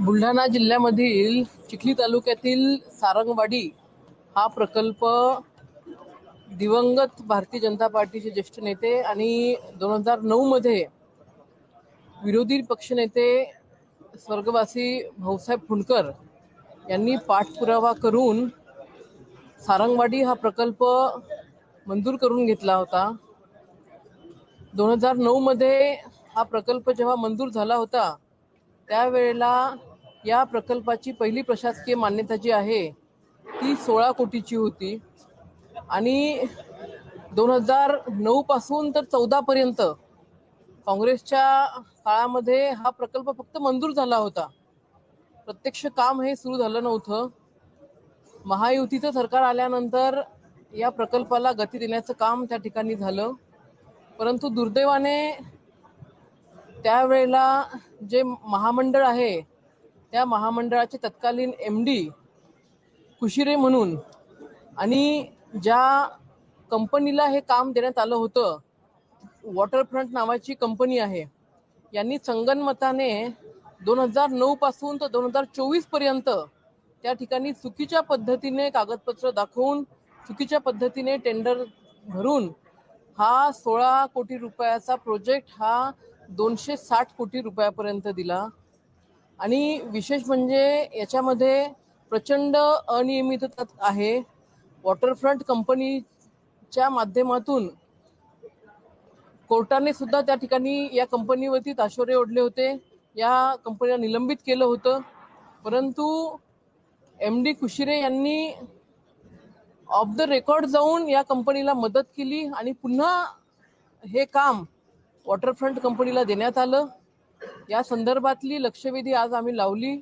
बुलढाणा जिल्ह्यामधील चिखली तालुक्यातील सारंगवाडी हा प्रकल्प दिवंगत भारतीय जनता पार्टीचे ज्येष्ठ नेते आणि 2009 मध्ये विरोधी पक्षनेते स्वर्गवासी भाऊसाहेब फुंडकर यांनी पाठपुरावा करून सारंगवाडी हा प्रकल्प मंजूर करून घेतला होता। 2009 मध्ये हा प्रकल्प जेव्हा मंजूर झाला होता त्यावेळेला या प्रकल्पाची पहिली प्रशासकीय मान्यता जी आहे ती 16 कोटीची होती आणि 2009 पासून तर 14 पर्यंत काँग्रेसच्या काळामध्ये हा प्रकल्प फक्त मंजूर झाला होता, प्रत्यक्ष काम हे सुरू झालं नव्हतं। महायुतीचं सरकार आल्यानंतर या प्रकल्पाला गती देण्याचं काम त्या ठिकाणी झालं, परंतु दुर्दैवाने त्यावेळेला जे महामंडळ आहे त्या महामंडळाचे तत्कालीन MD कुशिरे म्हणून आणि ज्या कंपनीला हे काम देण्यात आलं होतं, वॉटरफ्रंट नावाची कंपनी आहे, यांनी संगनमताने 2009 पासून तर 2024 पर्यंत त्या ठिकाणी चुकीच्या पद्धतीने कागदपत्र दाखवून चुकीच्या पद्धतीने टेंडर भरून हा 16 कोटी रुपयाचा प्रोजेक्ट हा 260 कोटी रुपयापर्यंत दिला। आणि विशेष म्हणजे याच्यामध्ये प्रचंड अनियमितता आहे। वॉटरफ्रंट कंपनीच्या माध्यमातून कोर्टाने सुद्धा त्या ठिकाणी या कंपनीवरती ताशोरे ओढले होते, या कंपनीला निलंबित केलं होतं, परंतु MD कुशिरे यांनी ऑफ द रेकॉर्ड जाऊन या कंपनीला मदत केली आणि पुन्हा हे काम वॉटरफ्रंट कंपनीला देण्यात आलं। या संदर्भातली लक्षवेधी आज आम्ही लावली।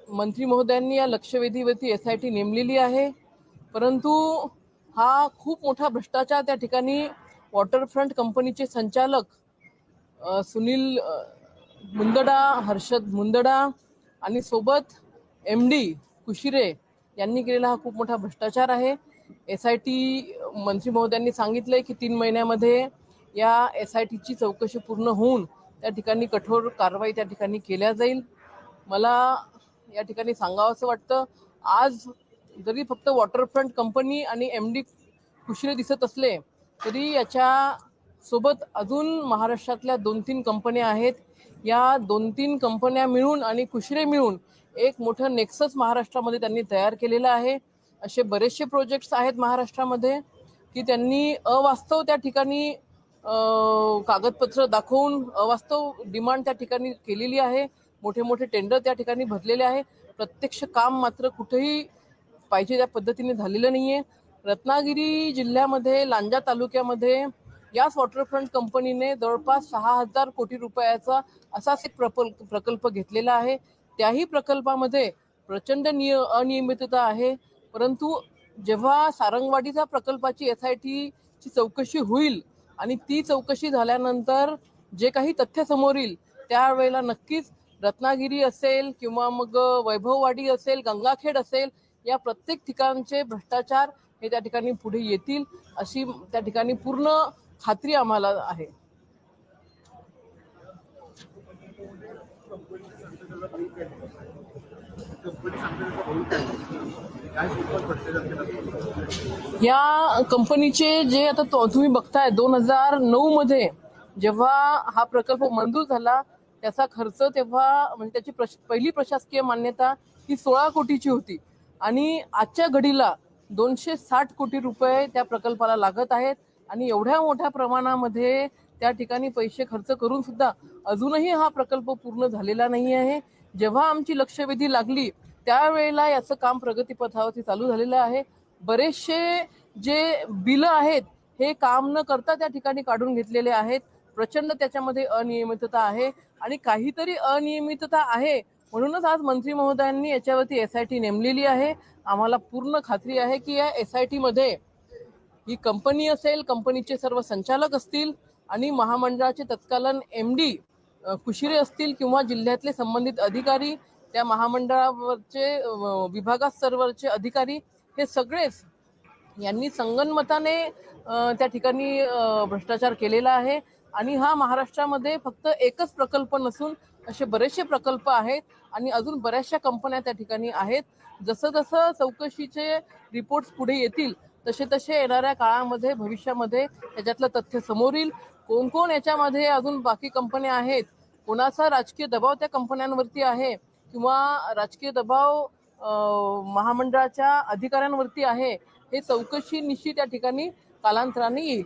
मंत्री महोदयांनी या लक्षवेधीवरती SIT नेमलेली आहे, परंतु हा खूप मोठा भ्रष्टाचार त्या ठिकाणी वॉटरफ्रंट कंपनीचे संचालक सुनील मुंदडा, हर्षद मुंदडा आणि सोबत MD कुशिरे यांनी केलेला हा खूप मोठा भ्रष्टाचार आहे। SIT मंत्री महोदयांनी सांगितलंय की 3 महिन्यामध्ये या SITची चौकशी पूर्ण होऊन त्या ठिकाणी कठोर कारवाई त्या ठिकाणी केल्या जाईल। मला या ठिकाणी सांगावंसं वाटतं, आज जरी फक्त वॉटरफ्रंट कंपनी आणि MD कुशिरे दिसत असले तरी याच्या सोबत अजून महाराष्ट्रातल्या 2-3 कंपन्या आहेत। या 2-3 कंपन्या मिळून आणि कुशिरे मिळून एक मोठं नेक्सस महाराष्ट्रामध्ये त्यांनी तयार केलेलं आहे। असे बरेचसे प्रोजेक्ट्स आहेत महाराष्ट्रामध्ये की त्यांनी अवास्तव त्या ठिकाणी कागदपत्र दाखवून अवास्तव डिमांड त्या ठिकाणी केलेली आहे, मोठे मोठे टेंडर त्या ठिकाणी भरलेले आहे, प्रत्यक्ष काम मात्र कुठेही पाहिजे त्या पद्धतीने झालेलं नाहीये। रत्नागिरी जिल्ह्यामध्ये लांजा तालुक्यामध्ये याच वॉटरफ्रंट कंपनीने जवळपास 6000 कोटी रुपयाचा असाच एक प्रकल्प घेतलेला आहे। त्याही प्रकल्पामध्ये प्रचंड अनियमितता आहे, परंतु जेव्हा सारंगवाडीच्या प्रकल्पाची SITची चौकशी होईल आणि ती चौकशी झाल्यानंतर जे काही तथ्य समोर येईल त्यावेळेला नक्कीच रत्नागिरी असेल किंवा मग वैभववाडी असेल, गंगाखेड असेल, या प्रत्येक ठिकाणचे भ्रष्टाचार हे त्या ठिकाणी पुढे येतील अशी त्या ठिकाणी पूर्ण खात्री आम्हाला आहे। या कंपनीचे जे आता तुम्ही बघताय 2009 मध्ये जेव्हा हा प्रकल्प मंजूर झाला त्याचा खर्च तेव्हा म्हणजे त्याची पहिली प्रशासकीय मान्यता ही 16 कोटीची होती आणि आजच्या घडीला 260 कोटी रुपये त्या प्रकल्पाला लागत आहेत आणि एवढ्या मोठ्या प्रमाणामध्ये त्या ठिकाणी पैसे खर्च करून सुद्धा अजूनही हा प्रकल्प पूर्ण झालेला नाही आहे। जेव्हा आमची लक्षवेधी लागली त्यावेळेला याचं काम प्रगतीपथावरती चालू झालेलं आहे। बरेचसे जे बिलं आहेत हे काम न करता त्या ठिकाणी काढून घेतलेले आहेत, प्रचंड त्याच्यामध्ये अनियमितता आहे आणि काहीतरी अनियमितता आहे म्हणूनच आज मंत्री महोदयांनी याच्यावरती SIT नेमलेली आहे। आम्हाला पूर्ण खात्री आहे की या SIT मध्ये ही कंपनी असेल, कंपनीचे सर्व संचालक असतील आणि महामंडळाचे तत्कालीन MD कुशिरे असतील किंवा जिल्ह्यातले संबंधित अधिकारी, त्या महामंडळावरचे विभागात सर्वचे अधिकारी, हे सगळेच यांनी संगनमताने त्या ठिकाणी भ्रष्टाचार केलेला आहे आणि हा महाराष्ट्रामध्ये फक्त एकच प्रकल्प नसून असे बरेचसे प्रकल्प आहेत आणि अजून बऱ्याचशा कंपन्या त्या ठिकाणी आहेत. जसं जसं चौकशीचे रिपोर्ट्स पुढे येतील तसे तसे येणाऱ्या काळामध्ये भविष्यामध्ये त्याच्यातलं तथ्य समोर येईल. कोण कोण याच्यामध्ये अजून बाकी कंपन्या आहेत, कोणाचा राजकीय दबाव त्या कंपन्यांवरती आहे किंवा राजकीय दबाव महामंडळाच्या अधिकाऱ्यांवरती आहे, हे चौकशी निश्चित त्या ठिकाणी कालांतराने येईल.